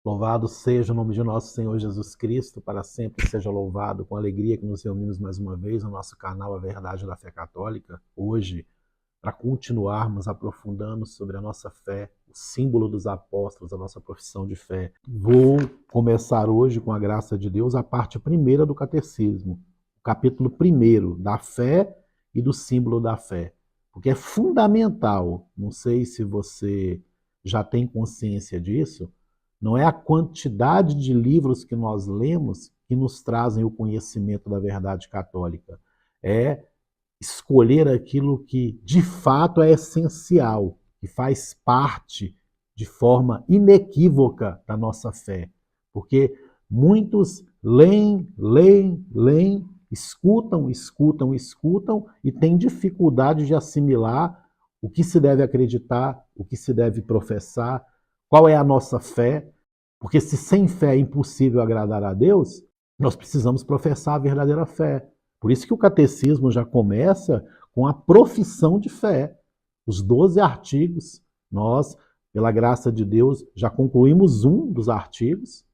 Louvado seja o nome de nosso Senhor Jesus Cristo, para sempre seja louvado. Com alegria que nos reunimos mais uma vez no nosso canal A Verdade da Fé Católica, hoje, para continuarmos aprofundando sobre a nossa fé, o símbolo dos apóstolos, a nossa profissão de fé. Vou começar hoje, com a graça de Deus, a parte primeira do Catecismo, o capítulo primeiro da fé e do símbolo da fé, porque é fundamental, não sei se você já tem consciência disso, não é a quantidade de livros que nós lemos que nos trazem o conhecimento da verdade católica. É escolher aquilo que de fato é essencial, que faz parte de forma inequívoca da nossa fé. Porque muitos leem, escutam e têm dificuldade de assimilar o que se deve acreditar, o que se deve professar, qual é a nossa fé. Porque se sem fé é impossível agradar a Deus, nós precisamos professar a verdadeira fé. Por isso que o catecismo já começa com a profissão de fé. Os 12 artigos, nós, pela graça de Deus, já concluímos um dos artigos,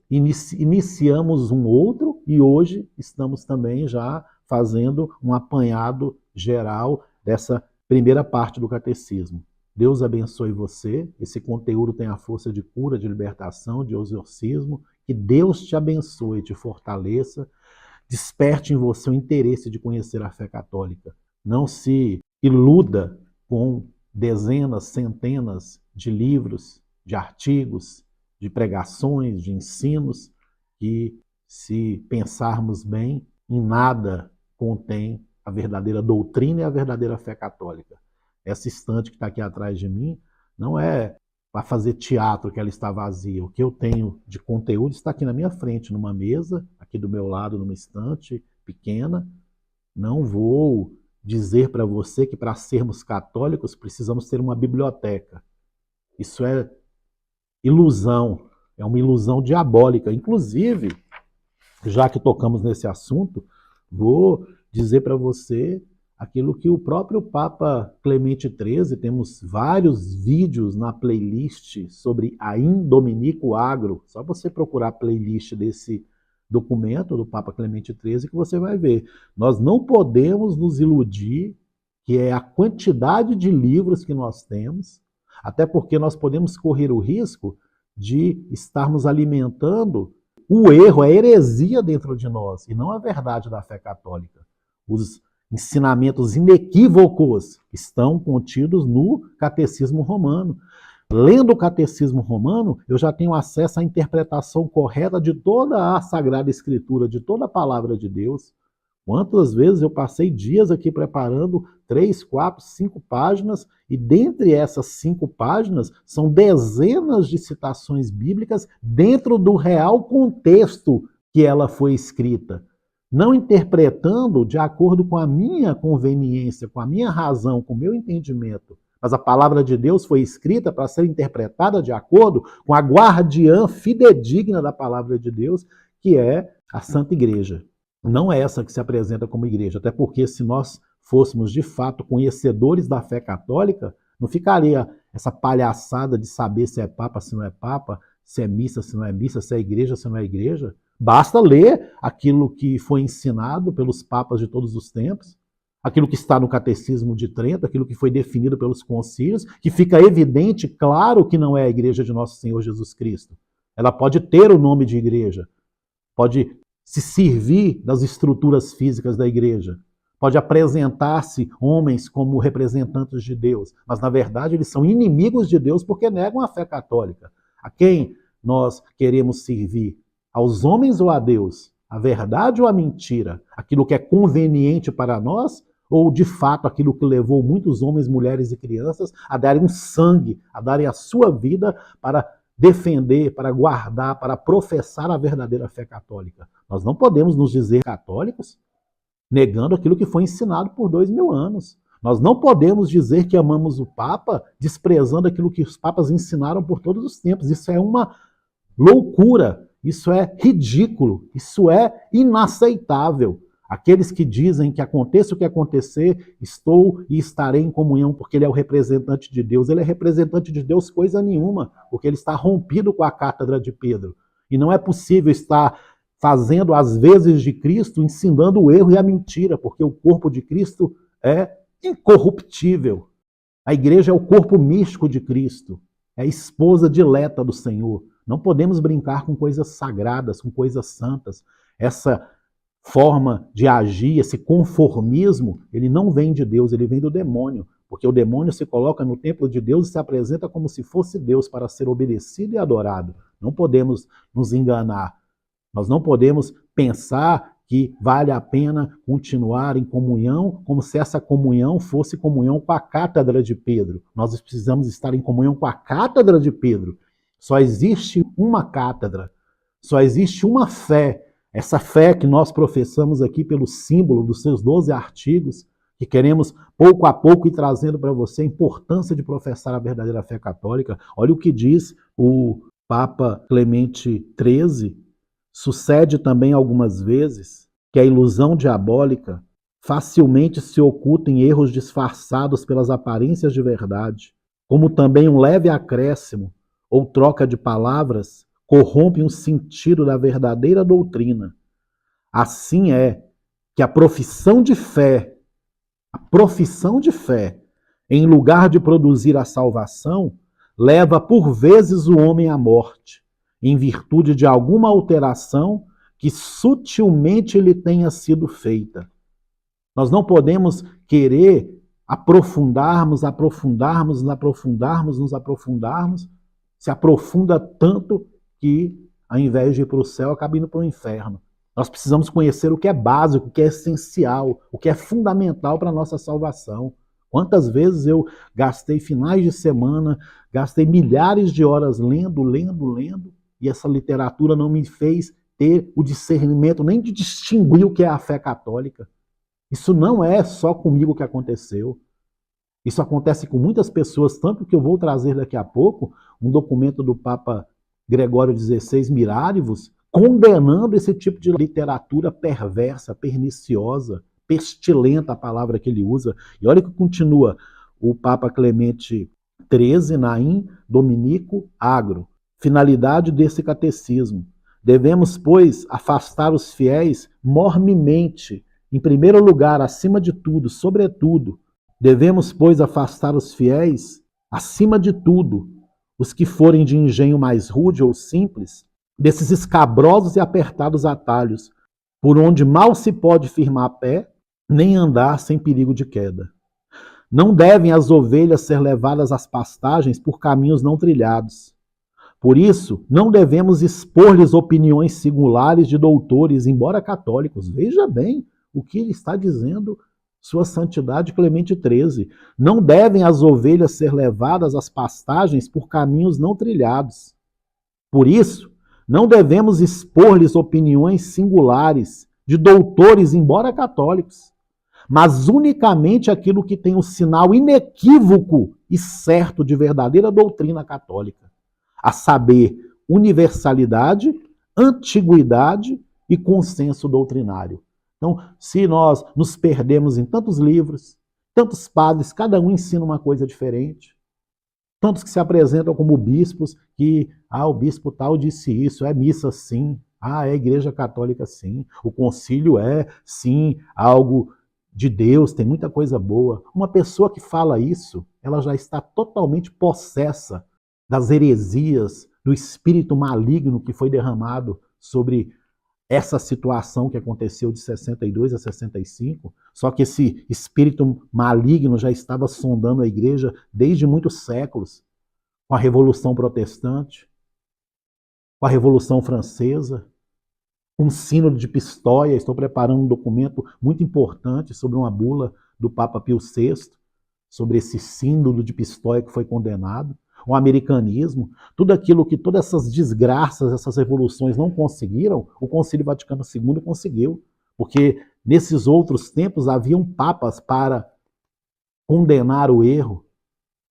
iniciamos um outro e hoje estamos também já fazendo um apanhado geral dessa primeira parte do catecismo. Deus abençoe você. Esse conteúdo tem a força de cura, de libertação, de exorcismo. Que Deus te abençoe, te fortaleça, desperte em você o interesse de conhecer a fé católica. Não se iluda com dezenas, centenas de livros, de artigos, de pregações, de ensinos, que, se pensarmos bem, em nada contém a verdadeira doutrina e a verdadeira fé católica. Essa estante que está aqui atrás de mim não é para fazer teatro que ela está vazia. O que eu tenho de conteúdo está aqui na minha frente, numa mesa, aqui do meu lado, numa estante pequena. Não vou dizer para você que para sermos católicos precisamos ter uma biblioteca. Isso é ilusão, é uma ilusão diabólica. Inclusive, já que tocamos nesse assunto, vou dizer para você aquilo que o próprio Papa Clemente XIII, temos vários vídeos na playlist sobre a In Dominico Agro, só você procurar a playlist desse documento do Papa Clemente XIII que você vai ver. Nós não podemos nos iludir que é a quantidade de livros que nós temos, até porque nós podemos correr o risco de estarmos alimentando o erro, a heresia dentro de nós, e não a verdade da fé católica. Os ensinamentos inequívocos estão contidos no Catecismo Romano. Lendo o Catecismo Romano, eu já tenho acesso à interpretação correta de toda a Sagrada Escritura, de toda a Palavra de Deus. Quantas vezes eu passei dias aqui preparando 3, 4, 5 páginas, e dentre essas 5 páginas são dezenas de citações bíblicas dentro do real contexto que ela foi escrita. Não interpretando de acordo com a minha conveniência, com a minha razão, com o meu entendimento. Mas a palavra de Deus foi escrita para ser interpretada de acordo com a guardiã fidedigna da palavra de Deus, que é a Santa Igreja. Não é essa que se apresenta como igreja, até porque se nós fôssemos de fato conhecedores da fé católica, não ficaria essa palhaçada de saber se é papa, se não é papa, se é missa, se não é missa, se é igreja, se não é igreja. Basta ler aquilo que foi ensinado pelos papas de todos os tempos, aquilo que está no Catecismo de Trento, aquilo que foi definido pelos concílios, que fica evidente, claro, que não é a igreja de nosso Senhor Jesus Cristo. Ela pode ter o nome de igreja, pode se servir das estruturas físicas da igreja, pode apresentar-se homens como representantes de Deus, mas na verdade eles são inimigos de Deus porque negam a fé católica. A quem nós queremos servir? Aos homens ou a Deus? A verdade ou a mentira? Aquilo que é conveniente para nós ou de fato aquilo que levou muitos homens, mulheres e crianças a darem sangue, a darem a sua vida para defender, para guardar, para professar a verdadeira fé católica? Nós não podemos nos dizer católicos negando aquilo que foi ensinado por 2000 anos. Nós não podemos dizer que amamos o Papa desprezando aquilo que os papas ensinaram por todos os tempos. Isso é uma loucura, isso é ridículo, isso é inaceitável. Aqueles que dizem que aconteça o que acontecer, estou e estarei em comunhão, porque ele é o representante de Deus. Ele é representante de Deus coisa nenhuma, porque ele está rompido com a cátedra de Pedro. E não é possível estar fazendo as vezes de Cristo, ensinando o erro e a mentira, porque o corpo de Cristo é incorruptível. A igreja é o corpo místico de Cristo, é a esposa dileta do Senhor. Não podemos brincar com coisas sagradas, com coisas santas. Essa forma de agir, esse conformismo, ele não vem de Deus, ele vem do demônio. Porque o demônio se coloca no templo de Deus e se apresenta como se fosse Deus para ser obedecido e adorado. Não podemos nos enganar. Nós não podemos pensar que vale a pena continuar em comunhão, como se essa comunhão fosse comunhão com a cátedra de Pedro. Nós precisamos estar em comunhão com a cátedra de Pedro. Só existe uma cátedra, só existe uma fé. Essa fé que nós professamos aqui pelo símbolo dos seus 12 artigos, que queremos pouco a pouco ir trazendo para você a importância de professar a verdadeira fé católica. Olha o que diz o Papa Clemente XIII. Sucede também algumas vezes que a ilusão diabólica facilmente se oculta em erros disfarçados pelas aparências de verdade, como também um leve acréscimo ou troca de palavras corrompe o sentido da verdadeira doutrina. Assim é que a profissão de fé, em lugar de produzir a salvação, leva por vezes o homem à morte, em virtude de alguma alteração que sutilmente lhe tenha sido feita. Nós não podemos querer aprofundarmos, se aprofunda tanto que, ao invés de ir para o céu, acaba indo para o inferno. Nós precisamos conhecer o que é básico, o que é essencial, o que é fundamental para a nossa salvação. Quantas vezes eu gastei finais de semana, gastei milhares de horas lendo, e essa literatura não me fez ter o discernimento nem de distinguir o que é a fé católica. Isso não é só comigo que aconteceu. Isso acontece com muitas pessoas, tanto que eu vou trazer daqui a pouco um documento do Papa Gregório XVI Mirárivos, condenando esse tipo de literatura perversa, perniciosa, pestilenta, a palavra que ele usa. E olha que continua o Papa Clemente XIII, Naim Dominico Agro. Finalidade desse catecismo. Devemos, pois, afastar os fiéis mormemente, em primeiro lugar, acima de tudo, sobretudo. Devemos, pois, afastar os fiéis, acima de tudo, os que forem de engenho mais rude ou simples, desses escabrosos e apertados atalhos, por onde mal se pode firmar pé, nem andar sem perigo de queda. Não devem as ovelhas ser levadas às pastagens por caminhos não trilhados. Por isso, não devemos expor-lhes opiniões singulares de doutores, embora católicos. Veja bem o que ele está dizendo, Sua Santidade Clemente XIII. Não devem as ovelhas ser levadas às pastagens por caminhos não trilhados. Por isso, não devemos expor-lhes opiniões singulares de doutores, embora católicos, mas unicamente aquilo que tem o sinal inequívoco e certo de verdadeira doutrina católica, a saber, universalidade, antiguidade e consenso doutrinário. Então, se nós nos perdemos em tantos livros, tantos padres, cada um ensina uma coisa diferente, tantos que se apresentam como bispos, que o bispo tal disse isso, é missa sim, é a igreja católica sim, o concílio é sim algo de Deus, tem muita coisa boa. Uma pessoa que fala isso, ela já está totalmente possessa das heresias, do espírito maligno que foi derramado sobre essa situação que aconteceu de 62 a 65, só que esse espírito maligno já estava sondando a igreja desde muitos séculos, com a Revolução Protestante, com a Revolução Francesa, com o Sínodo de Pistoia. Estou preparando um documento muito importante sobre uma bula do Papa Pio VI, sobre esse Sínodo de Pistoia que foi condenado, o americanismo, tudo aquilo que todas essas desgraças, essas revoluções não conseguiram, o Concílio Vaticano II conseguiu, porque nesses outros tempos haviam papas para condenar o erro,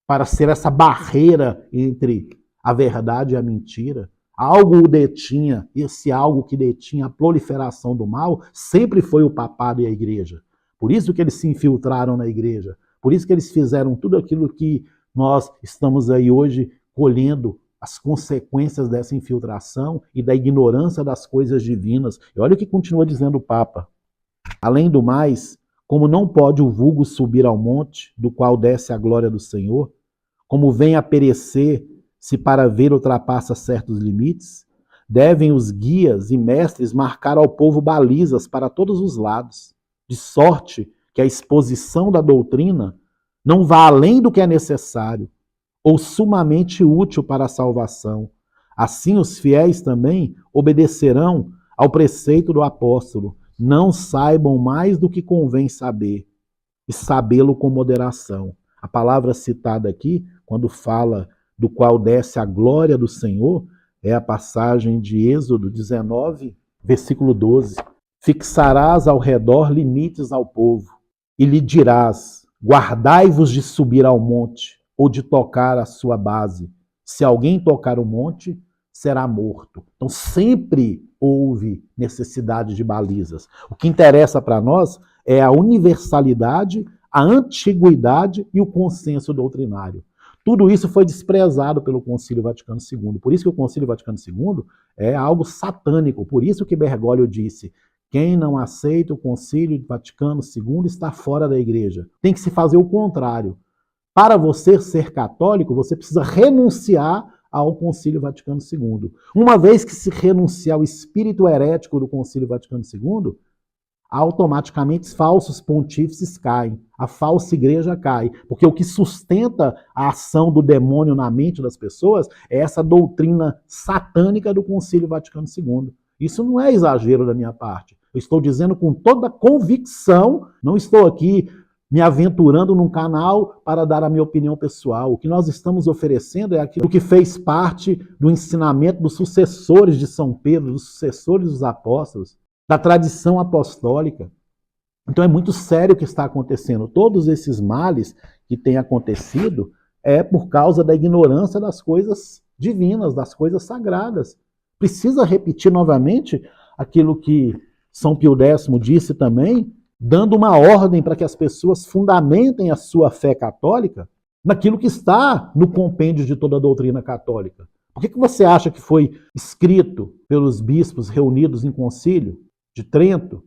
para ser essa barreira entre a verdade e a mentira. Algo o detinha, esse algo que detinha a proliferação do mal, sempre foi o papado e a igreja. Por isso que eles se infiltraram na igreja. Por isso que eles fizeram tudo aquilo que nós estamos aí hoje colhendo as consequências dessa infiltração e da ignorância das coisas divinas. E olha o que continua dizendo o Papa. Além do mais, como não pode o vulgo subir ao monte, do qual desce a glória do Senhor, como vem a perecer se para ver ultrapassa certos limites, devem os guias e mestres marcar ao povo balizas para todos os lados, de sorte que a exposição da doutrina não vá além do que é necessário, ou sumamente útil para a salvação. Assim os fiéis também obedecerão ao preceito do apóstolo, não saibam mais do que convém saber, e sabê-lo com moderação. A palavra citada aqui, quando fala do qual desce a glória do Senhor, é a passagem de Êxodo 19, versículo 12. Fixarás ao redor limites ao povo, e lhe dirás, guardai-vos de subir ao monte, ou de tocar a sua base. Se alguém tocar o monte, será morto. Então sempre houve necessidade de balizas. O que interessa para nós é a universalidade, a antiguidade e o consenso doutrinário. Tudo isso foi desprezado pelo Concílio Vaticano II. Por isso que o Concílio Vaticano II é algo satânico. Por isso que Bergoglio disse, quem não aceita o Concílio Vaticano II está fora da igreja. Tem que se fazer o contrário. Para você ser católico, você precisa renunciar ao Concílio Vaticano II. Uma vez que se renunciar ao espírito herético do Concílio Vaticano II, automaticamente os falsos pontífices caem, a falsa igreja cai, porque o que sustenta a ação do demônio na mente das pessoas é essa doutrina satânica do Concílio Vaticano II. Isso não é exagero da minha parte. Eu estou dizendo com toda convicção, não estou aqui me aventurando num canal para dar a minha opinião pessoal. O que nós estamos oferecendo é aquilo que fez parte do ensinamento dos sucessores de São Pedro, dos sucessores dos apóstolos, da tradição apostólica. Então é muito sério o que está acontecendo. Todos esses males que têm acontecido é por causa da ignorância das coisas divinas, das coisas sagradas. Precisa repetir novamente aquilo que São Pio X disse também, dando uma ordem para que as pessoas fundamentem a sua fé católica naquilo que está no compêndio de toda a doutrina católica. Por que você acha que foi escrito pelos bispos reunidos em concílio de Trento?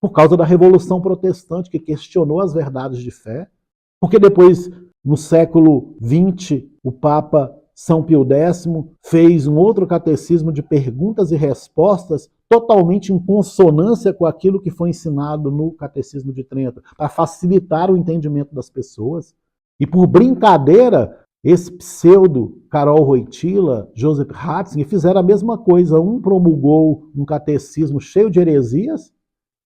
Por causa da Revolução Protestante, que questionou as verdades de fé. Porque depois, no século XX, o Papa São Pio X fez um outro catecismo de perguntas e respostas totalmente em consonância com aquilo que foi ensinado no Catecismo de Trento, para facilitar o entendimento das pessoas. E por brincadeira, esse pseudo Karol Wojtyła, Joseph Ratzinger fizeram a mesma coisa. Um promulgou um catecismo cheio de heresias,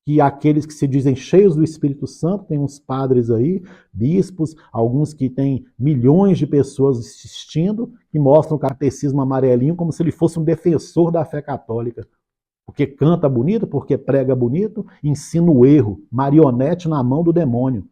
que aqueles que se dizem cheios do Espírito Santo, tem uns padres aí, bispos, alguns que têm milhões de pessoas assistindo, que mostram o catecismo amarelinho como se ele fosse um defensor da fé católica. Porque canta bonito, porque prega bonito, ensina o erro, marionete na mão do demônio.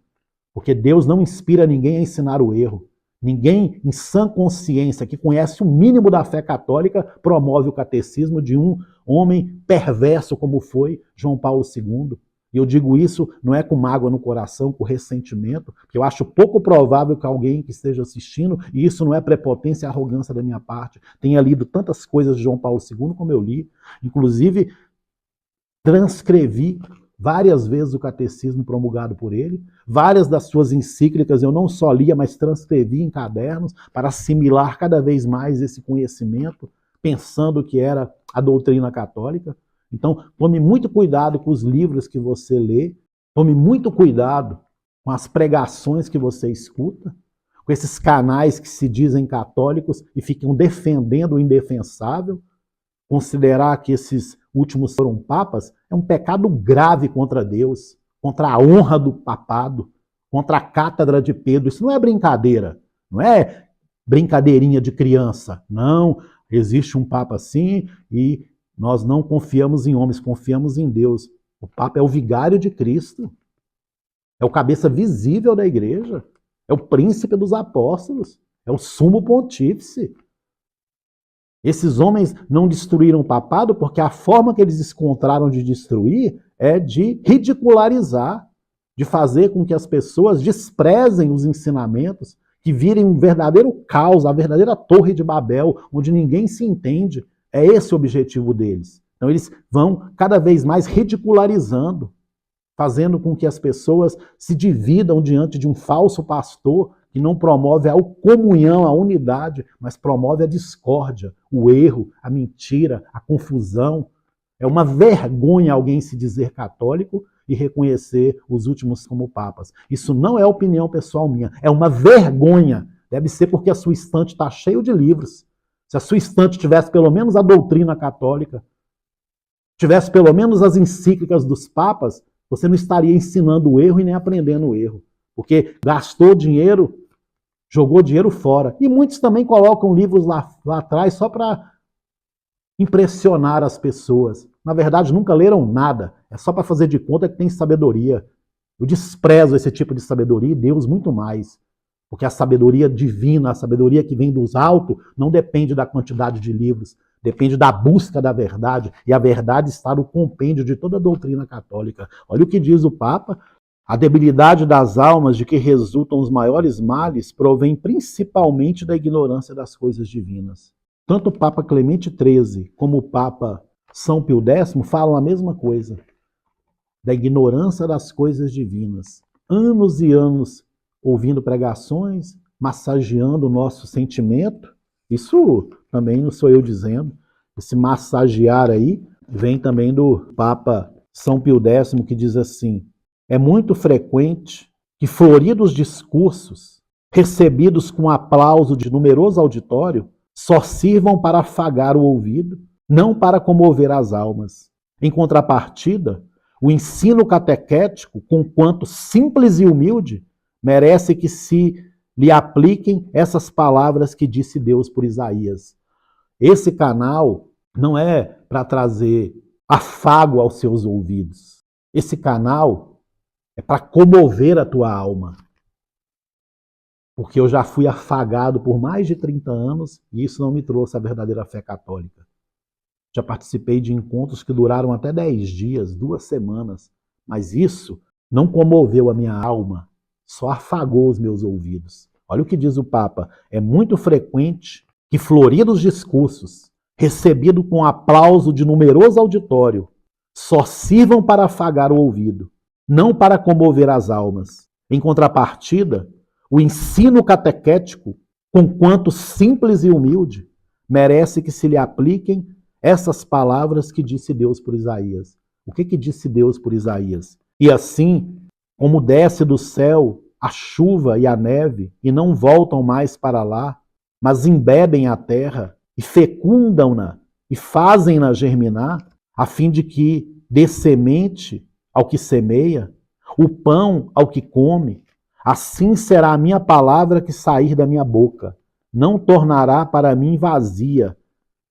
Porque Deus não inspira ninguém a ensinar o erro. Ninguém em sã consciência que conhece o mínimo da fé católica promove o catecismo de um homem perverso como foi João Paulo II. E eu digo isso não é com mágoa no coração, com ressentimento, porque eu acho pouco provável que alguém que esteja assistindo, e isso não é prepotência e arrogância da minha parte, tenha lido tantas coisas de João Paulo II como eu li. Inclusive, transcrevi várias vezes o catecismo promulgado por ele, várias das suas encíclicas eu não só lia, mas transcrevi em cadernos para assimilar cada vez mais esse conhecimento, pensando que era a doutrina católica. Então, tome muito cuidado com os livros que você lê, tome muito cuidado com as pregações que você escuta, com esses canais que se dizem católicos e ficam defendendo o indefensável. Considerar que esses últimos foram papas é um pecado grave contra Deus, contra a honra do papado, contra a cátedra de Pedro. Isso não é brincadeira, não é brincadeirinha de criança. Não, existe um papa assim e nós não confiamos em homens, confiamos em Deus. O papa é o vigário de Cristo, é o cabeça visível da igreja, é o príncipe dos apóstolos, é o sumo pontífice. Esses homens não destruíram o papado porque a forma que eles encontraram de destruir é de ridicularizar, de fazer com que as pessoas desprezem os ensinamentos, que virem um verdadeiro caos, a verdadeira torre de Babel, onde ninguém se entende. É esse o objetivo deles. Então eles vão cada vez mais ridicularizando, fazendo com que as pessoas se dividam diante de um falso pastor que não promove a comunhão, a unidade, mas promove a discórdia, o erro, a mentira, a confusão. É uma vergonha alguém se dizer católico e reconhecer os últimos como papas. Isso não é opinião pessoal minha, é uma vergonha. Deve ser porque a sua estante está cheia de livros. Se a sua estante tivesse pelo menos a doutrina católica, tivesse pelo menos as encíclicas dos papas, você não estaria ensinando o erro e nem aprendendo o erro. Porque gastou dinheiro, jogou dinheiro fora. E muitos também colocam livros lá atrás só para impressionar as pessoas. Na verdade, nunca leram nada. É só para fazer de conta que tem sabedoria. Eu desprezo esse tipo de sabedoria e Deus muito mais. Porque a sabedoria divina, a sabedoria que vem dos altos, não depende da quantidade de livros, depende da busca da verdade. E a verdade está no compêndio de toda a doutrina católica. Olha o que diz o Papa. A debilidade das almas de que resultam os maiores males provém principalmente da ignorância das coisas divinas. Tanto o Papa Clemente XIII como o Papa São Pio X falam a mesma coisa, da ignorância das coisas divinas. Anos e anos ouvindo pregações, massageando o nosso sentimento. Isso também não sou eu dizendo. Esse massagear aí vem também do Papa São Pio X, que diz assim: é muito frequente que floridos discursos, recebidos com aplauso de numeroso auditório, só sirvam para afagar o ouvido, não para comover as almas. Em contrapartida, o ensino catequético, conquanto simples e humilde, merece que se lhe apliquem essas palavras que disse Deus por Isaías. Esse canal não é para trazer afago aos seus ouvidos. Esse canal é para comover a tua alma. Porque eu já fui afagado por mais de 30 anos e isso não me trouxe a verdadeira fé católica. Já participei de encontros que duraram até 10 dias, 2 semanas, mas isso não comoveu a minha alma, só afagou os meus ouvidos. Olha o que diz o Papa: é muito frequente que floridos discursos, recebidos com aplauso de numeroso auditório, só sirvam para afagar o ouvido, não para comover as almas. Em contrapartida, o ensino catequético, conquanto simples e humilde, merece que se lhe apliquem essas palavras que disse Deus por Isaías. O que disse Deus por Isaías? E assim, como desce do céu a chuva e a neve, e não voltam mais para lá, mas embebem a terra e fecundam-na e fazem-na germinar, a fim de que dê semente ao que semeia, o pão ao que come, assim será a minha palavra que sair da minha boca. Não tornará para mim vazia,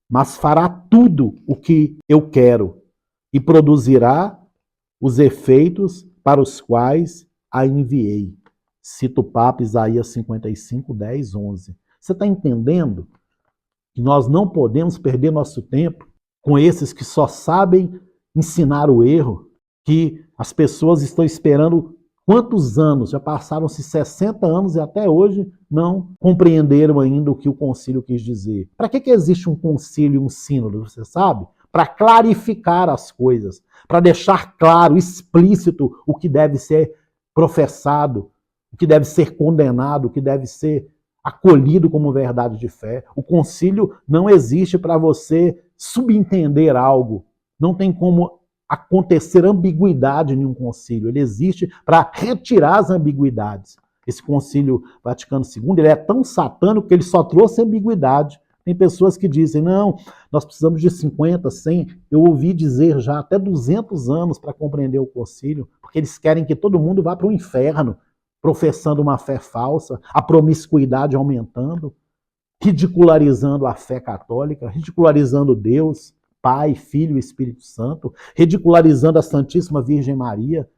mas fará tudo o que eu quero e produzirá os efeitos para os quais a enviei. Cita o Papa Isaías 55, 10, 11. Você está entendendo que nós não podemos perder nosso tempo com esses que só sabem ensinar o erro, que as pessoas estão esperando quantos anos? Já passaram-se 60 anos e até hoje não compreenderam ainda o que o concílio quis dizer. Para que existe um concílio e um sínodo, você sabe? Para clarificar as coisas, para deixar claro, explícito o que deve ser professado, o que deve ser condenado, o que deve ser acolhido como verdade de fé. O concílio não existe para você subentender algo. Não tem como acontecer ambiguidade em um concílio. Ele existe para retirar as ambiguidades. Esse concílio Vaticano II ele é tão satânico que ele só trouxe ambiguidade. Tem pessoas que dizem, não, nós precisamos de 50, 100. Eu ouvi dizer já até 200 anos para compreender o concílio, porque eles querem que todo mundo vá para o inferno, professando uma fé falsa, a promiscuidade aumentando, ridicularizando a fé católica, ridicularizando Deus, Pai, Filho e Espírito Santo, ridicularizando a Santíssima Virgem Maria,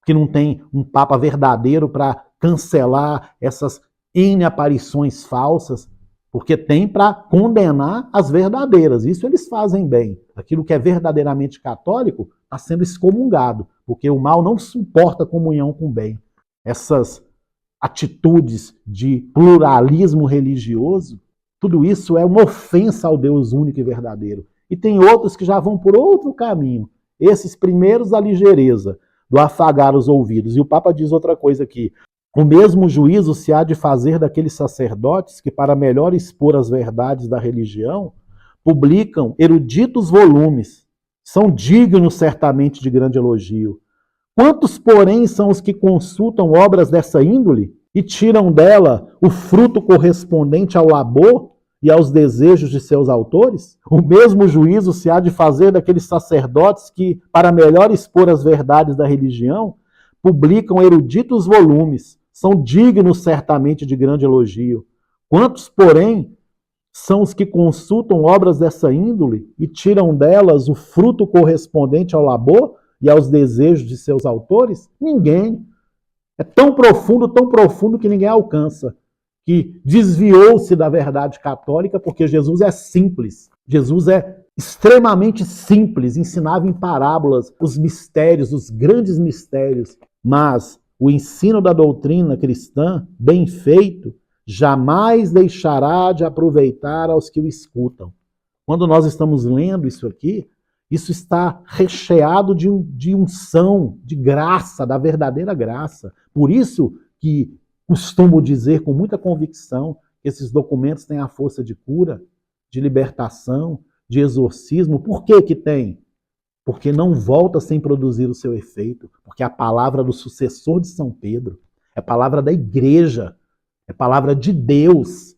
que não tem um Papa verdadeiro para cancelar essas N aparições falsas. Porque tem para condenar as verdadeiras. Isso eles fazem bem. Aquilo que é verdadeiramente católico está sendo excomungado, porque o mal não suporta comunhão com o bem. Essas atitudes de pluralismo religioso, tudo isso é uma ofensa ao Deus único e verdadeiro. E tem outros que já vão por outro caminho. Esses primeiros, a ligeireza, do afagar os ouvidos. E o Papa diz outra coisa aqui. O mesmo juízo se há de fazer daqueles sacerdotes que, para melhor expor as verdades da religião, publicam eruditos volumes. São dignos, certamente, de grande elogio. Quantos, porém, são os que consultam obras dessa índole e tiram dela o fruto correspondente ao labor e aos desejos de seus autores? O mesmo juízo se há de fazer daqueles sacerdotes que, para melhor expor as verdades da religião, publicam eruditos volumes. São dignos, certamente, de grande elogio. Quantos, porém, são os que consultam obras dessa índole e tiram delas o fruto correspondente ao labor e aos desejos de seus autores? Ninguém. É tão profundo que ninguém alcança, que desviou-se da verdade católica, porque Jesus é simples. Jesus é extremamente simples, ensinava em parábolas os mistérios, os grandes mistérios, mas o ensino da doutrina cristã, bem feito, jamais deixará de aproveitar aos que o escutam. Quando nós estamos lendo isso aqui, isso está recheado de unção, de graça, da verdadeira graça. Por isso que costumo dizer com muita convicção que esses documentos têm a força de cura, de libertação, de exorcismo. Por que que tem? Porque não volta sem produzir o seu efeito, porque é a palavra do sucessor de São Pedro, é a palavra da igreja, é a palavra de Deus.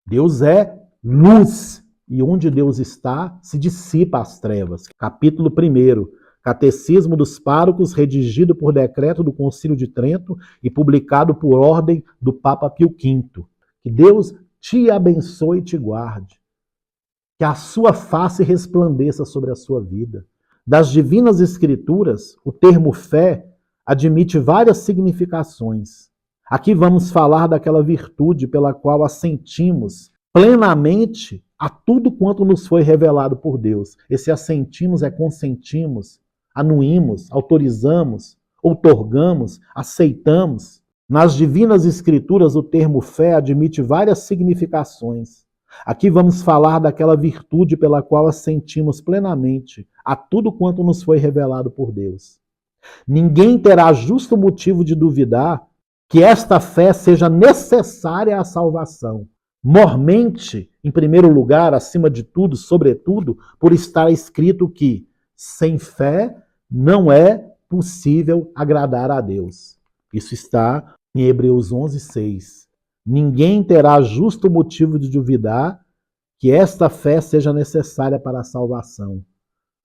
Deus é luz, e onde Deus está, se dissipa as trevas. Capítulo 1, Catecismo dos Párocos, redigido por decreto do Concílio de Trento e publicado por ordem do Papa Pio V. Que Deus te abençoe e te guarde. Que a sua face resplandeça sobre a sua vida. Das divinas escrituras, o termo fé admite várias significações. Aqui vamos falar daquela virtude pela qual assentimos plenamente a tudo quanto nos foi revelado por Deus. Esse assentimos é consentimos, anuímos, autorizamos, outorgamos, aceitamos. Nas divinas escrituras, o termo fé admite várias significações. Aqui vamos falar daquela virtude pela qual assentimos plenamente a tudo quanto nos foi revelado por Deus. Ninguém terá justo motivo de duvidar que esta fé seja necessária à salvação. Mormente, em primeiro lugar, acima de tudo, sobretudo, por estar escrito que sem fé não é possível agradar a Deus. Isso está em Hebreus 11:6. Ninguém terá justo motivo de duvidar que esta fé seja necessária para a salvação.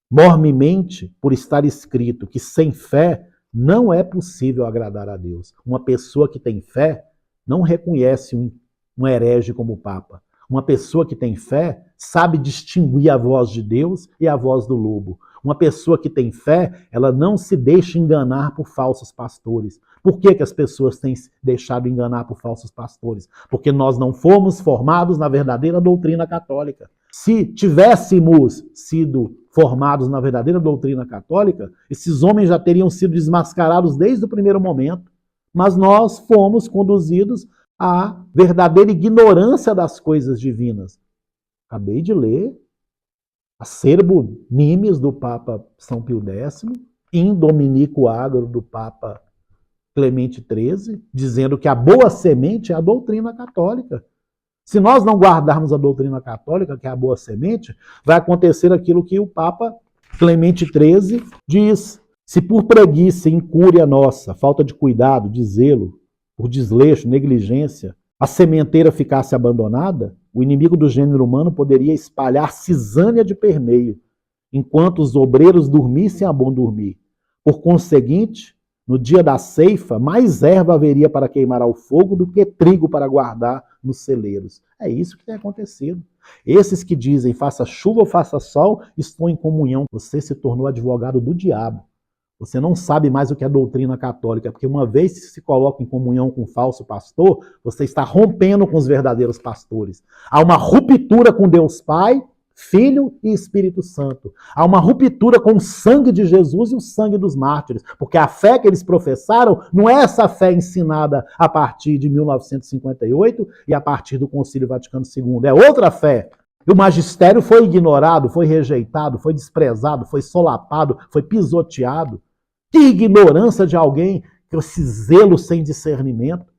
Mormemente, por estar escrito que sem fé não é possível agradar a Deus. Uma pessoa que tem fé não reconhece um herege como o Papa. Uma pessoa que tem fé sabe distinguir a voz de Deus e a voz do lobo. Uma pessoa que tem fé, ela não se deixa enganar por falsos pastores. Por que as pessoas têm se deixado enganar por falsos pastores? Porque nós não fomos formados na verdadeira doutrina católica. Se tivéssemos sido formados na verdadeira doutrina católica, esses homens já teriam sido desmascarados desde o primeiro momento. Mas nós fomos conduzidos à verdadeira ignorância das coisas divinas. Acabei de ler Acerbo Nimes, do Papa São Pio X, In Dominico Agro, do Papa Clemente XIII, dizendo que a boa semente é a doutrina católica. Se nós não guardarmos a doutrina católica, que é a boa semente, vai acontecer aquilo que o Papa Clemente XIII diz. Se por preguiça, incúria nossa, falta de cuidado, de zelo, por desleixo, negligência, a sementeira ficasse abandonada, o inimigo do gênero humano poderia espalhar cisânia de permeio, enquanto os obreiros dormissem a bom dormir. Por conseguinte, no dia da ceifa, mais erva haveria para queimar ao fogo do que trigo para guardar nos celeiros. É isso que tem acontecido. Esses que dizem faça chuva ou faça sol estão em comunhão. Você se tornou advogado do diabo. Você não sabe mais o que é doutrina católica, porque uma vez que se coloca em comunhão com um falso pastor, você está rompendo com os verdadeiros pastores. Há uma ruptura com Deus Pai, Filho e Espírito Santo. Há uma ruptura com o sangue de Jesus e o sangue dos mártires, porque a fé que eles professaram não é essa fé ensinada a partir de 1958 e a partir do Concílio Vaticano II. É outra fé. E o magistério foi ignorado, foi rejeitado, foi desprezado, foi solapado, foi pisoteado. Que ignorância de alguém com esse zelo sem discernimento.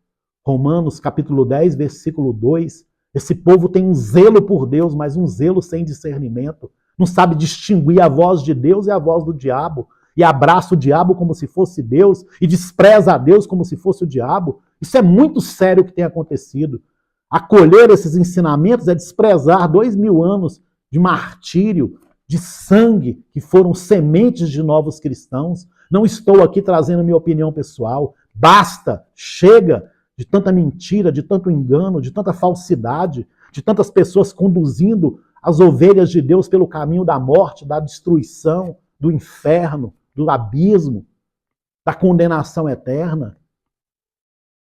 Romanos capítulo 10, versículo 2. Esse povo tem um zelo por Deus, mas um zelo sem discernimento. Não sabe distinguir a voz de Deus e a voz do diabo. E abraça o diabo como se fosse Deus e despreza a Deus como se fosse o diabo. Isso é muito sério o que tem acontecido. Acolher esses ensinamentos é desprezar 2000 anos de martírio, de sangue, que foram sementes de novos cristãos. Não estou aqui trazendo minha opinião pessoal. Basta, chega de tanta mentira, de tanto engano, de tanta falsidade, de tantas pessoas conduzindo as ovelhas de Deus pelo caminho da morte, da destruição, do inferno, do abismo, da condenação eterna.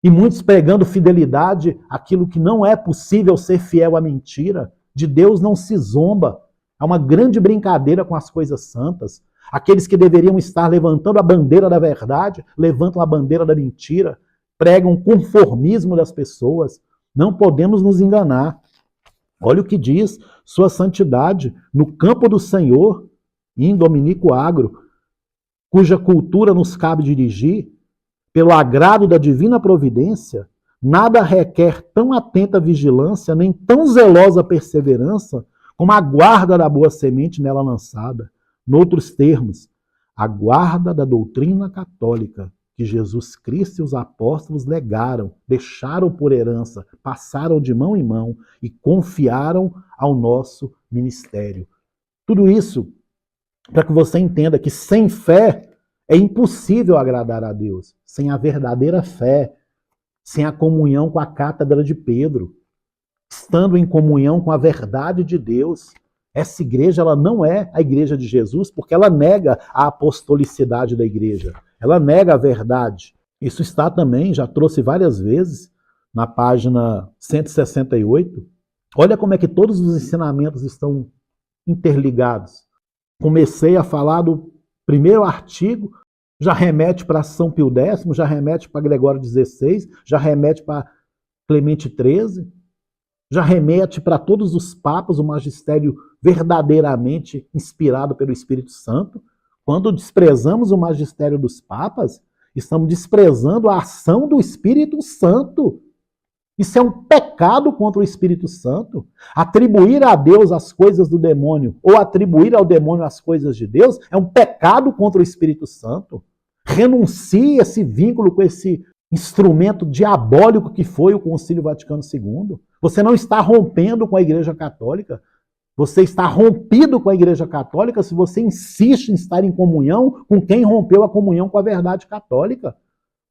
E muitos pregando fidelidade àquilo que não é possível ser fiel à mentira. De Deus não se zomba. É uma grande brincadeira com as coisas santas. Aqueles que deveriam estar levantando a bandeira da verdade, levantam a bandeira da mentira, pregam o conformismo das pessoas. Não podemos nos enganar. Olha o que diz Sua Santidade, no campo do Senhor, em Dominico Agro, cuja cultura nos cabe dirigir, pelo agrado da divina providência, nada requer tão atenta vigilância, nem tão zelosa perseverança, como a guarda da boa semente nela lançada. Noutros termos, a guarda da doutrina católica que Jesus Cristo e os apóstolos legaram, deixaram por herança, passaram de mão em mão e confiaram ao nosso ministério. Tudo isso para que você entenda que sem fé é impossível agradar a Deus, sem a verdadeira fé, sem a comunhão com a cátedra de Pedro, estando em comunhão com a verdade de Deus. Essa igreja ela não é a igreja de Jesus, porque ela nega a apostolicidade da igreja, ela nega a verdade. Isso está também, já trouxe várias vezes, na página 168. Olha como é que todos os ensinamentos estão interligados. Comecei a falar do primeiro artigo, já remete para São Pio X, já remete para Gregório XVI, já remete para Clemente XIII, já remete para todos os papas, o magistério verdadeiramente inspirado pelo Espírito Santo. Quando desprezamos o magistério dos papas, estamos desprezando a ação do Espírito Santo. Isso é um pecado contra o Espírito Santo. Atribuir a Deus as coisas do demônio ou atribuir ao demônio as coisas de Deus é um pecado contra o Espírito Santo. Renuncie esse vínculo com esse instrumento diabólico que foi o Concílio Vaticano II. Você não está rompendo com a Igreja Católica. Você está rompido com a Igreja Católica se você insiste em estar em comunhão com quem rompeu a comunhão com a verdade católica.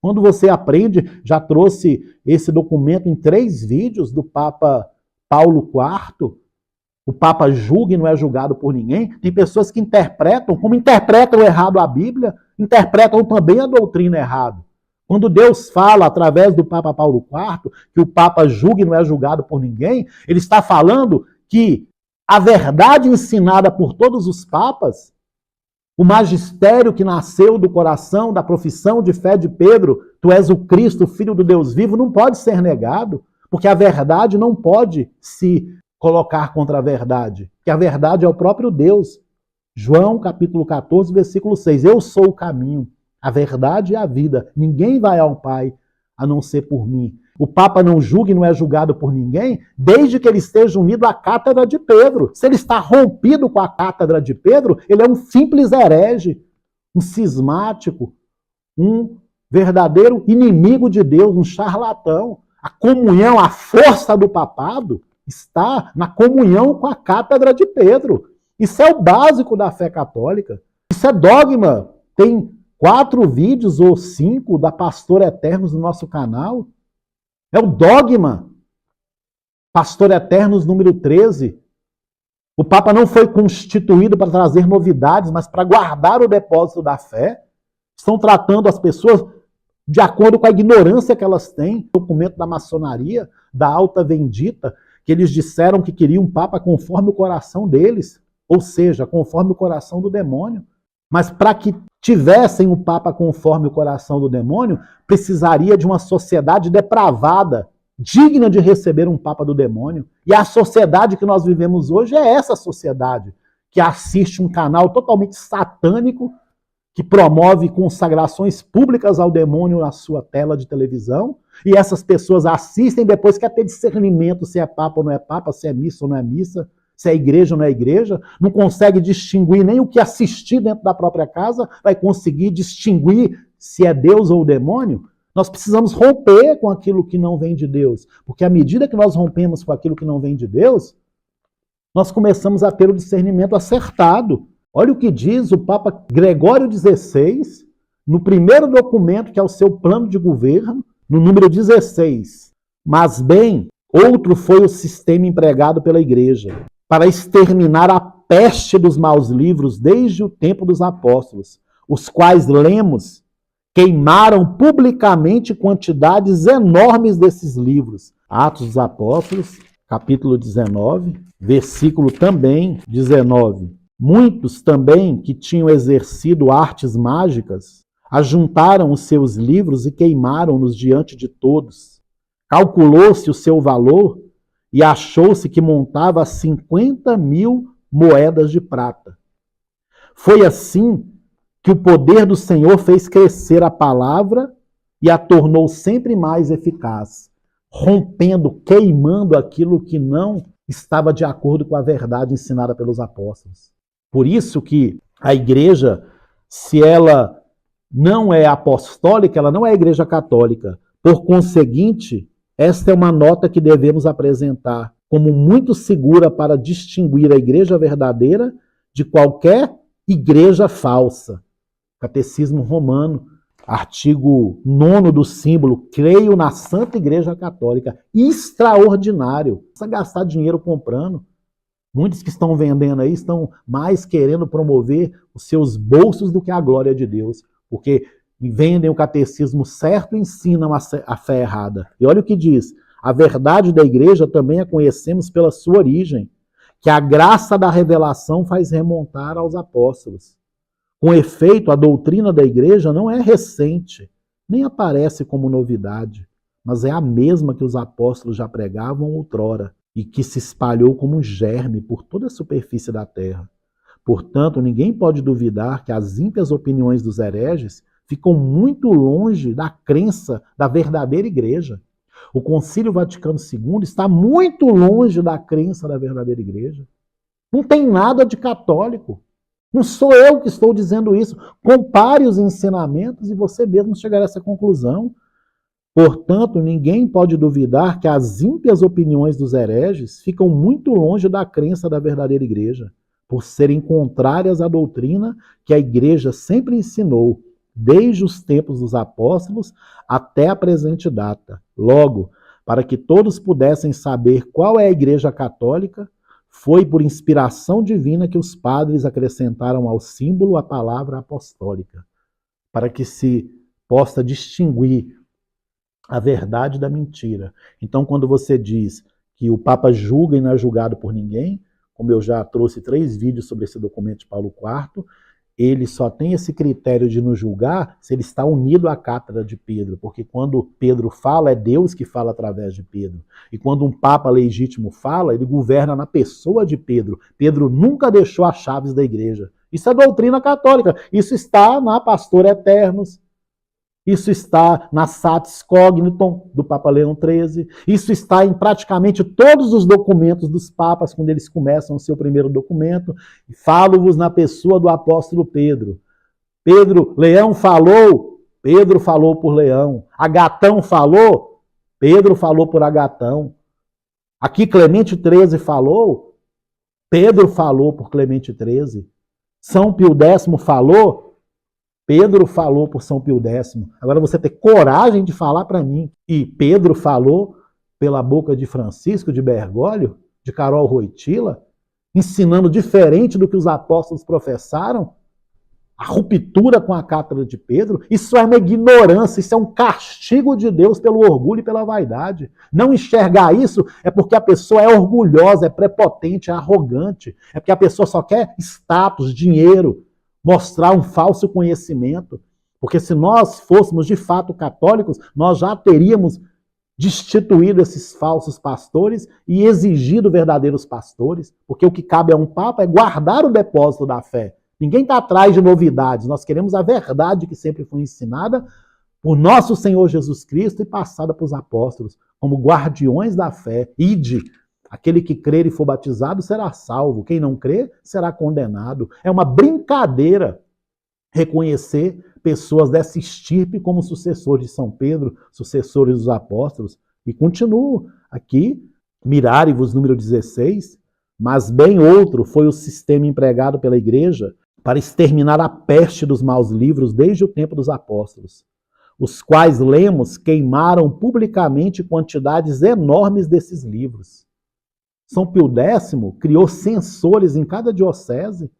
Quando você aprende, já trouxe esse documento em 3 vídeos do Papa Paulo IV, o Papa julga e não é julgado por ninguém. Tem pessoas que interpretam, como interpretam errado a Bíblia, interpretam também a doutrina errado. Quando Deus fala, através do Papa Paulo IV, que o Papa julga e não é julgado por ninguém, ele está falando que a verdade ensinada por todos os papas, o magistério que nasceu do coração, da profissão de fé de Pedro, tu és o Cristo, o Filho do Deus vivo, não pode ser negado, porque a verdade não pode se colocar contra a verdade, porque a verdade é o próprio Deus. João capítulo 14, versículo 6, eu sou o caminho, a verdade e a vida, ninguém vai ao Pai a não ser por mim. O Papa não julga e não é julgado por ninguém, desde que ele esteja unido à cátedra de Pedro. Se ele está rompido com a cátedra de Pedro, ele é um simples herege, um cismático, um verdadeiro inimigo de Deus, um charlatão. A comunhão, a força do papado está na comunhão com a cátedra de Pedro. Isso é o básico da fé católica. Isso é dogma. Tem 4 vídeos ou 5 da Pastor Eternos no nosso canal. É o dogma. Pastor Eternos, número 13. O Papa não foi constituído para trazer novidades, mas para guardar o depósito da fé. estão tratando as pessoas de acordo com a ignorância que elas têm. O documento da maçonaria, da Alta Vendita, que eles disseram que queriam um papa conforme o coração deles, ou seja, conforme o coração do demônio. Mas para que tivessem um papa conforme o coração do demônio, precisaria de uma sociedade depravada, digna de receber um papa do demônio. E a sociedade que nós vivemos hoje é essa sociedade, que assiste um canal totalmente satânico, que promove consagrações públicas ao demônio na sua tela de televisão, e essas pessoas assistem, depois quer ter discernimento se é papa ou não é papa, se é missa ou não é missa, se é igreja ou não é igreja, não consegue distinguir nem o que assistir dentro da própria casa, vai conseguir distinguir se é Deus ou o demônio. Nós precisamos romper com aquilo que não vem de Deus, porque à medida que nós rompemos com aquilo que não vem de Deus, nós começamos a ter o discernimento acertado. Olha o que diz o Papa Gregório XVI, no primeiro documento que é o seu plano de governo, no número 16. Mas bem, outro foi o sistema empregado pela Igreja para exterminar a peste dos maus livros desde o tempo dos apóstolos, os quais lemos queimaram publicamente quantidades enormes desses livros. Atos dos Apóstolos, capítulo 19, versículo também 19. Muitos também que tinham exercido artes mágicas ajuntaram os seus livros e queimaram-nos diante de todos. Calculou-se o seu valor e achou-se que montava 50.000 moedas de prata. Foi assim que o poder do Senhor fez crescer a palavra e a tornou sempre mais eficaz, rompendo, queimando aquilo que não estava de acordo com a verdade ensinada pelos apóstolos. Por isso que a igreja, se ela não é apostólica, ela não é a igreja católica. Por conseguinte, esta é uma nota que devemos apresentar como muito segura para distinguir a igreja verdadeira de qualquer igreja falsa. Catecismo Romano, artigo 9 do símbolo, creio na Santa Igreja Católica. Extraordinário. Não precisa gastar dinheiro comprando. Muitos que estão vendendo aí estão mais querendo promover os seus bolsos do que a glória de Deus, porque vendem o catecismo certo e ensinam a fé errada. E olha o que diz, a verdade da igreja também a conhecemos pela sua origem, que a graça da revelação faz remontar aos apóstolos. Com efeito, a doutrina da igreja não é recente, nem aparece como novidade, mas é a mesma que os apóstolos já pregavam outrora, e que se espalhou como um germe por toda a superfície da terra. Portanto, ninguém pode duvidar que as ímpias opiniões dos hereges ficam muito longe da crença da verdadeira igreja. O Concílio Vaticano II está muito longe da crença da verdadeira igreja. Não tem nada de católico. Não sou eu que estou dizendo isso. Compare os ensinamentos e você mesmo chegará a essa conclusão. Portanto, ninguém pode duvidar que as ímpias opiniões dos hereges ficam muito longe da crença da verdadeira igreja, por serem contrárias à doutrina que a igreja sempre ensinou, desde os tempos dos apóstolos até a presente data. Logo, para que todos pudessem saber qual é a igreja católica, foi por inspiração divina que os padres acrescentaram ao símbolo a palavra apostólica, para que se possa distinguir a verdade da mentira. Então, quando você diz que o Papa julga e não é julgado por ninguém, como eu já trouxe 3 vídeos sobre esse documento de Paulo IV, ele só tem esse critério de nos julgar se ele está unido à cátedra de Pedro, porque quando Pedro fala, é Deus que fala através de Pedro. E quando um Papa legítimo fala, ele governa na pessoa de Pedro. Pedro nunca deixou as chaves da igreja. Isso é doutrina católica. Isso está na Pastor Eternos. Isso está na Satis Cognitum, do Papa Leão XIII. Isso está em praticamente todos os documentos dos papas, quando eles começam o seu primeiro documento. Falo-vos na pessoa do apóstolo Pedro. Leão falou, Pedro falou por Leão. Agatão falou, Pedro falou por Agatão. Aqui Clemente XIII falou, Pedro falou por Clemente XIII. São Pio X falou, Pedro falou por São Pio X. Agora você ter coragem de falar para mim. E Pedro falou pela boca de Francisco de Bergoglio, de Carol Wojtyla, ensinando diferente do que os apóstolos professaram. a ruptura com a cátedra de Pedro, isso é uma ignorância, isso é um castigo de Deus pelo orgulho e pela vaidade. Não enxergar isso é porque a pessoa é orgulhosa, é prepotente, é arrogante, é porque a pessoa só quer status, dinheiro, mostrar um falso conhecimento. Porque se nós fôssemos de fato católicos, nós já teríamos destituído esses falsos pastores e exigido verdadeiros pastores, porque o que cabe a um papa é guardar o depósito da fé. Ninguém está atrás de novidades, nós queremos a verdade que sempre foi ensinada por nosso Senhor Jesus Cristo e passada para os apóstolos, como guardiões da fé. Ide, aquele que crer e for batizado será salvo, quem não crer será condenado. É uma brincadeira reconhecer pessoas dessa estirpe como sucessores de São Pedro, sucessores dos apóstolos. E continuo aqui, mirare-vos, número 16, mas bem outro foi o sistema empregado pela igreja para exterminar a peste dos maus livros desde o tempo dos apóstolos, os quais lemos queimaram publicamente quantidades enormes desses livros. São Pio X criou censores em cada diocese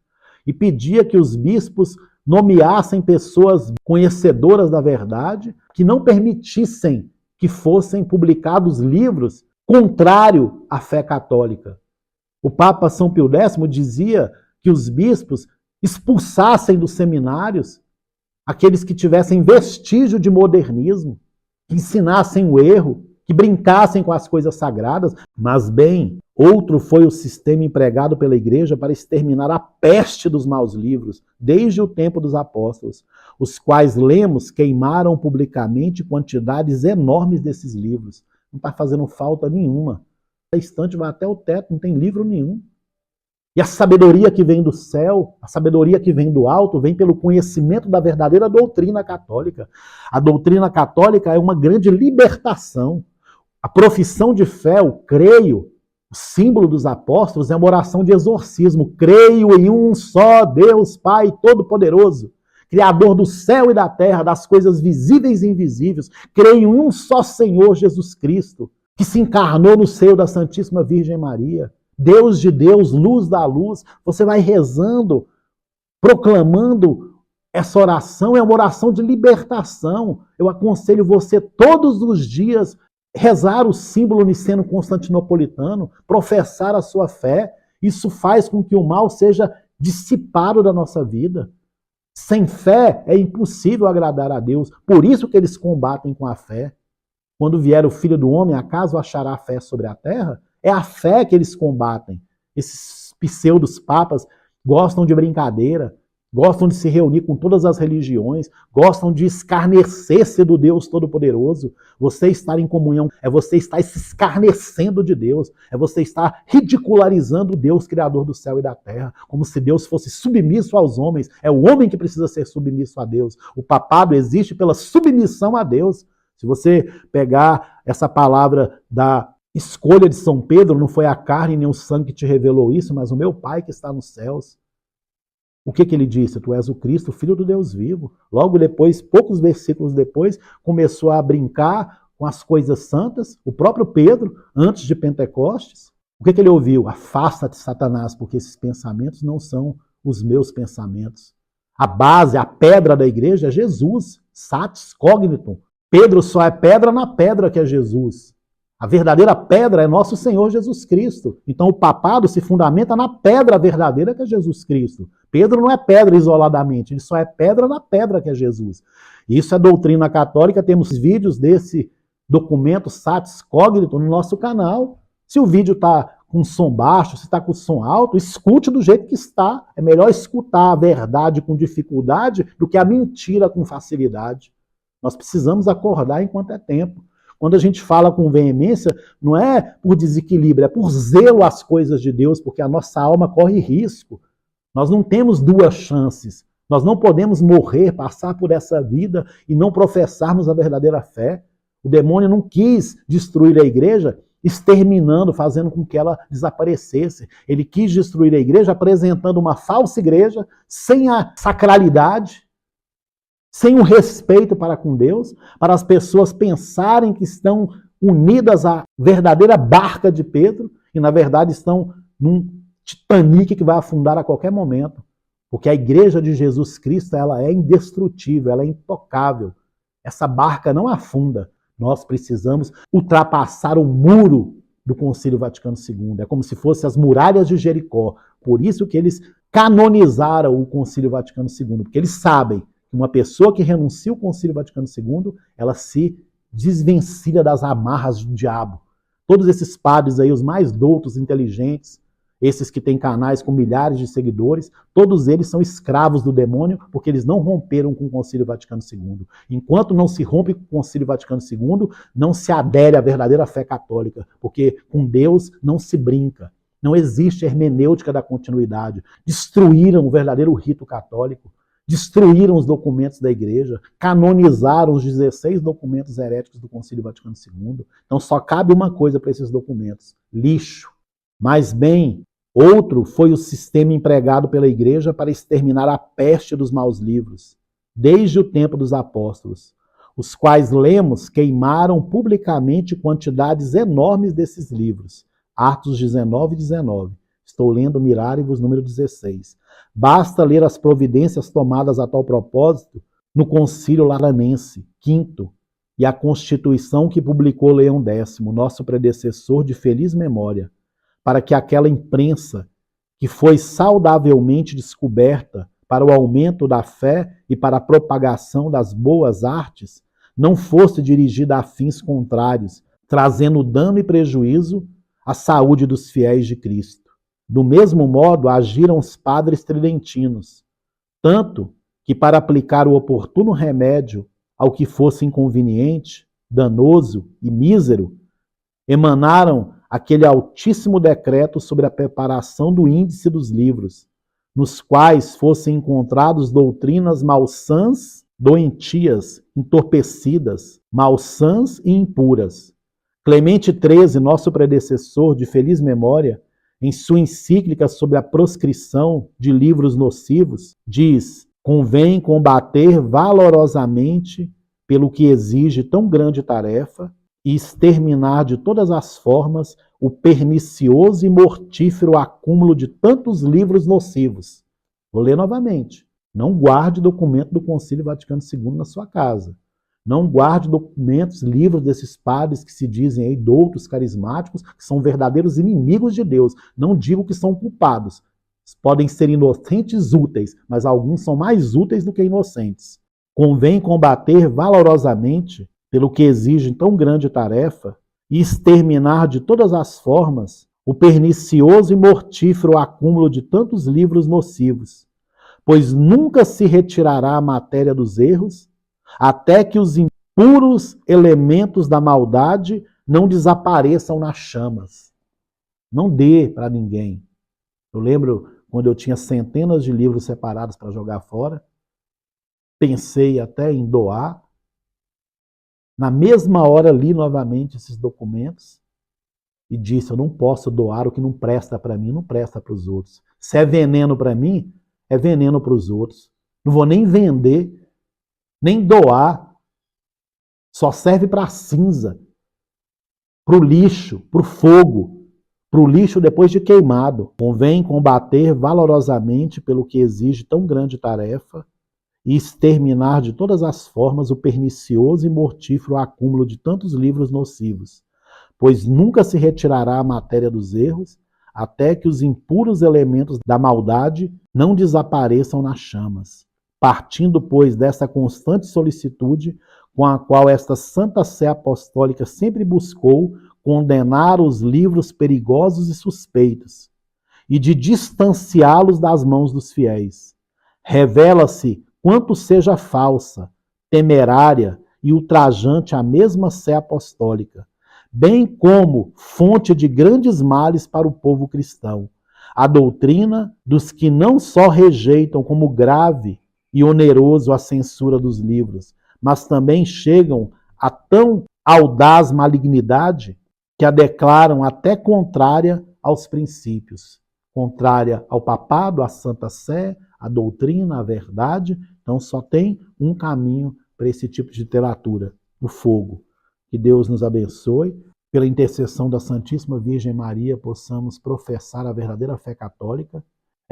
e pedia que os bispos nomeassem pessoas conhecedoras da verdade, que não permitissem que fossem publicados livros contrários à fé católica. O Papa São Pio X dizia que os bispos expulsassem dos seminários aqueles que tivessem vestígio de modernismo, que ensinassem o erro, que brincassem com as coisas sagradas. Mas bem, outro foi o sistema empregado pela igreja para exterminar a peste dos maus livros, desde o tempo dos apóstolos, os quais lemos queimaram publicamente quantidades enormes desses livros. Não está fazendo falta nenhuma. A estante vai até o teto, não tem livro nenhum. E a sabedoria que vem do céu, a sabedoria que vem do alto, vem pelo conhecimento da verdadeira doutrina católica. A doutrina católica é uma grande libertação. A profissão de fé, o creio, o símbolo dos apóstolos, é uma oração de exorcismo. Creio em um só Deus, Pai Todo-Poderoso, Criador do céu e da terra, das coisas visíveis e invisíveis. Creio em um só Senhor Jesus Cristo, que se encarnou no seio da Santíssima Virgem Maria. Deus de Deus, luz da luz. Você vai rezando, proclamando essa oração, é uma oração de libertação. Eu aconselho você todos os dias rezar o símbolo niceno-constantinopolitano, professar a sua fé. Isso faz com que o mal seja dissipado da nossa vida. Sem fé é impossível agradar a Deus. Por isso que eles combatem com a fé. Quando vier o Filho do Homem, acaso achará fé sobre a terra? É a fé que eles combatem. Esses pseudos papas gostam de brincadeira, gostam de se reunir com todas as religiões, gostam de escarnecer-se do Deus Todo-Poderoso. Você estar em comunhão é você estar se escarnecendo de Deus, é você estar ridicularizando o Deus Criador do céu e da terra, como se Deus fosse submisso aos homens. É o homem que precisa ser submisso a Deus. O papado existe pela submissão a Deus. Se você pegar essa palavra da escolha de São Pedro, não foi a carne nem o sangue que te revelou isso, mas o meu Pai que está nos céus. O que ele disse? Tu és o Cristo, Filho do Deus vivo. Logo depois, poucos versículos depois, começou a brincar com as coisas santas. O próprio Pedro, antes de Pentecostes, o que ele ouviu? Afasta-te, Satanás, porque esses pensamentos não são os meus pensamentos. A base, a pedra da igreja é Jesus, satis cognitum. Pedro só é pedra na pedra que é Jesus. A verdadeira pedra é nosso Senhor Jesus Cristo. Então o papado se fundamenta na pedra verdadeira que é Jesus Cristo. Pedro não é pedra isoladamente, ele só é pedra na pedra que é Jesus. Isso é doutrina católica, temos vídeos desse documento Satis Cognitum no nosso canal. Se o vídeo está com som baixo, se está com som alto, escute do jeito que está. É melhor escutar a verdade com dificuldade do que a mentira com facilidade. Nós precisamos acordar enquanto é tempo. Quando a gente fala com veemência, não é por desequilíbrio, é por zelo às coisas de Deus, porque a nossa alma corre risco. Nós não temos duas chances. Nós não podemos morrer, passar por essa vida e não professarmos a verdadeira fé. O demônio não quis destruir a igreja exterminando, fazendo com que ela desaparecesse. Ele quis destruir a igreja apresentando uma falsa igreja, sem a sacralidade, sem o respeito para com Deus, para as pessoas pensarem que estão unidas à verdadeira barca de Pedro e, na verdade, estão num Titanic que vai afundar a qualquer momento. Porque a igreja de Jesus Cristo, ela é indestrutível, ela é intocável. Essa barca não afunda. Nós precisamos ultrapassar o muro do Concílio Vaticano II. É como se fossem as muralhas de Jericó. Por isso que eles canonizaram o Concílio Vaticano II, porque eles sabem que uma pessoa que renuncia ao Concílio Vaticano II, ela se desvencilha das amarras do diabo. Todos esses padres aí, os mais doutos, inteligentes, esses que têm canais com milhares de seguidores, todos eles são escravos do demônio porque eles não romperam com o Concílio Vaticano II. Enquanto não se rompe com o Concílio Vaticano II, não se adere à verdadeira fé católica, porque com Deus não se brinca. Não existe hermenêutica da continuidade. Destruíram o verdadeiro rito católico, destruíram os documentos da igreja, canonizaram os 16 documentos heréticos do Concílio Vaticano II. Então só cabe uma coisa para esses documentos: lixo. Mas bem, outro foi o sistema empregado pela igreja para exterminar a peste dos maus livros, desde o tempo dos apóstolos, os quais lemos queimaram publicamente quantidades enormes desses livros. Atos 19 e 19. Estou lendo Miraribus, número 16. Basta ler as providências tomadas a tal propósito no Concílio Laranense, V, e a Constituição que publicou Leão X, nosso predecessor de feliz memória, para que aquela imprensa que foi saudavelmente descoberta para o aumento da fé e para a propagação das boas artes, não fosse dirigida a fins contrários, trazendo dano e prejuízo à saúde dos fiéis de Cristo. Do mesmo modo, agiram os padres tridentinos, tanto que, para aplicar o oportuno remédio ao que fosse inconveniente, danoso e mísero, emanaram aquele altíssimo decreto sobre a preparação do índice dos livros, nos quais fossem encontrados doutrinas malsãs, doentias, entorpecidas, malsãs e impuras. Clemente XIII, nosso predecessor de feliz memória, em sua encíclica sobre a proscrição de livros nocivos, diz: convém combater valorosamente pelo que exige tão grande tarefa e exterminar de todas as formas o pernicioso e mortífero acúmulo de tantos livros nocivos. Vou ler novamente. Não guarde documento do Concílio Vaticano II na sua casa. Não guarde documentos, livros desses padres que se dizem aí doutos carismáticos, que são verdadeiros inimigos de Deus. Não digo que são culpados. Podem ser inocentes úteis, mas alguns são mais úteis do que inocentes. Convém combater valorosamente pelo que exige tão grande tarefa e exterminar de todas as formas o pernicioso e mortífero acúmulo de tantos livros nocivos, pois nunca se retirará a matéria dos erros até que os impuros elementos da maldade não desapareçam nas chamas. Não dê para ninguém. Eu lembro quando eu tinha centenas de livros separados para jogar fora, pensei até em doar. Na mesma hora li novamente esses documentos e disse: eu não posso doar o que não presta para mim, não presta para os outros. Se é veneno para mim, é veneno para os outros. Não vou nem vender, nem doar. Só serve para cinza, para o lixo, para o fogo, para o lixo depois de queimado. Convém combater valorosamente pelo que exige tão grande tarefa e exterminar de todas as formas o pernicioso e mortífero acúmulo de tantos livros nocivos, pois nunca se retirará a matéria dos erros até que os impuros elementos da maldade não desapareçam nas chamas. Partindo, pois, dessa constante solicitude com a qual esta Santa Sé Apostólica sempre buscou condenar os livros perigosos e suspeitos e de distanciá-los das mãos dos fiéis, revela-se quanto seja falsa, temerária e ultrajante a mesma Sé Apostólica, bem como fonte de grandes males para o povo cristão, a doutrina dos que não só rejeitam como grave e oneroso a censura dos livros, mas também chegam a tão audaz malignidade que a declaram até contrária aos princípios, contrária ao papado, à Santa Sé, à doutrina, à verdade. Então só tem um caminho para esse tipo de literatura: o fogo. Que Deus nos abençoe. Pela intercessão da Santíssima Virgem Maria, possamos professar a verdadeira fé católica.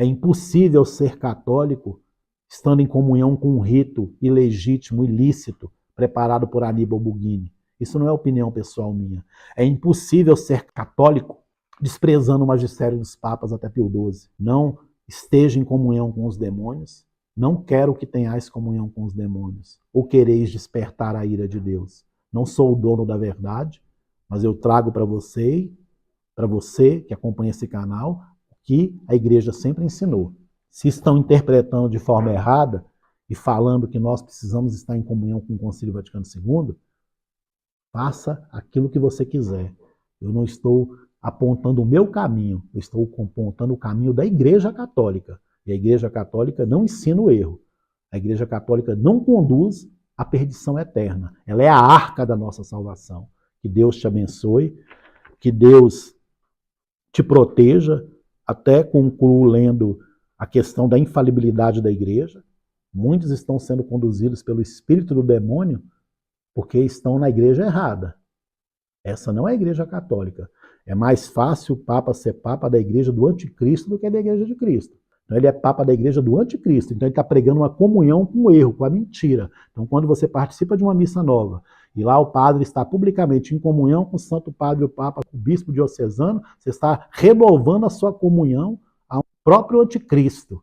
É impossível ser católico estando em comunhão com um rito ilegítimo, ilícito, preparado por Aníbal Buguini. Isso não é opinião pessoal minha. É impossível ser católico desprezando o magistério dos papas até Pio XII. Não esteja em comunhão com os demônios. Não quero que tenhais comunhão com os demônios. Ou quereis despertar a ira de Deus. Não sou o dono da verdade, mas eu trago para você que acompanha esse canal, o que a igreja sempre ensinou. Se estão interpretando de forma errada e falando que nós precisamos estar em comunhão com o Concílio Vaticano II, faça aquilo que você quiser. Eu não estou apontando o meu caminho, eu estou apontando o caminho da Igreja Católica. E a Igreja Católica não ensina o erro. A Igreja Católica não conduz à perdição eterna. Ela é a arca da nossa salvação. Que Deus te abençoe, que Deus te proteja. Até concluo lendo a questão da infalibilidade da Igreja. Muitos estão sendo conduzidos pelo espírito do demônio porque estão na igreja errada. Essa não é a Igreja Católica. É mais fácil o Papa ser Papa da igreja do Anticristo do que da igreja de Cristo. Então ele é Papa da igreja do Anticristo. Então ele está pregando uma comunhão com o erro, com a mentira. Então quando você participa de uma missa nova e lá o padre está publicamente em comunhão com o Santo Padre, o Papa, com o Bispo diocesano, você está renovando a sua comunhão ao próprio Anticristo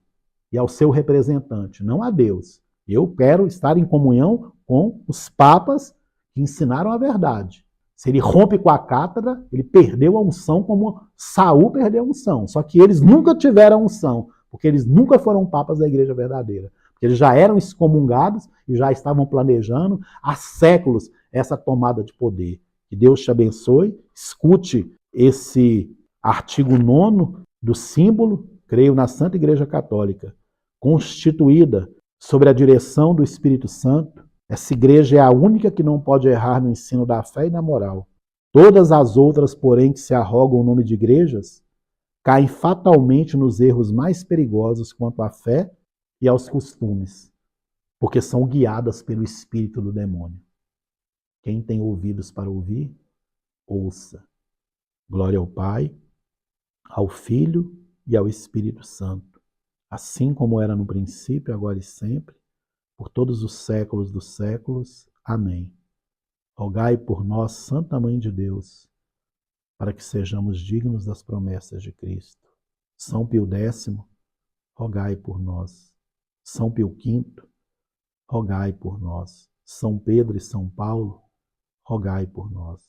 e ao seu representante, não a Deus. Eu quero estar em comunhão com os papas que ensinaram a verdade. Se ele rompe com a cátedra, ele perdeu a unção como Saul perdeu a unção. Só que eles nunca tiveram a unção, porque eles nunca foram papas da igreja verdadeira. Porque eles já eram excomungados e já estavam planejando há séculos essa tomada de poder. Que Deus te abençoe. Escute esse artigo 9º do símbolo, creio na Santa Igreja Católica, constituída sob a direção do Espírito Santo. Essa igreja é a única que não pode errar no ensino da fé e na moral. Todas as outras, porém, que se arrogam o nome de igrejas, caem fatalmente nos erros mais perigosos quanto à fé e aos costumes, porque são guiadas pelo espírito do demônio. Quem tem ouvidos para ouvir, ouça. Glória ao Pai, ao Filho e ao Espírito Santo, assim como era no princípio, agora e sempre, por todos os séculos dos séculos. Amém. Rogai por nós, Santa Mãe de Deus, para que sejamos dignos das promessas de Cristo. São Pio X, rogai por nós. São Pio V, rogai por nós. São Pedro e São Paulo, rogai por nós.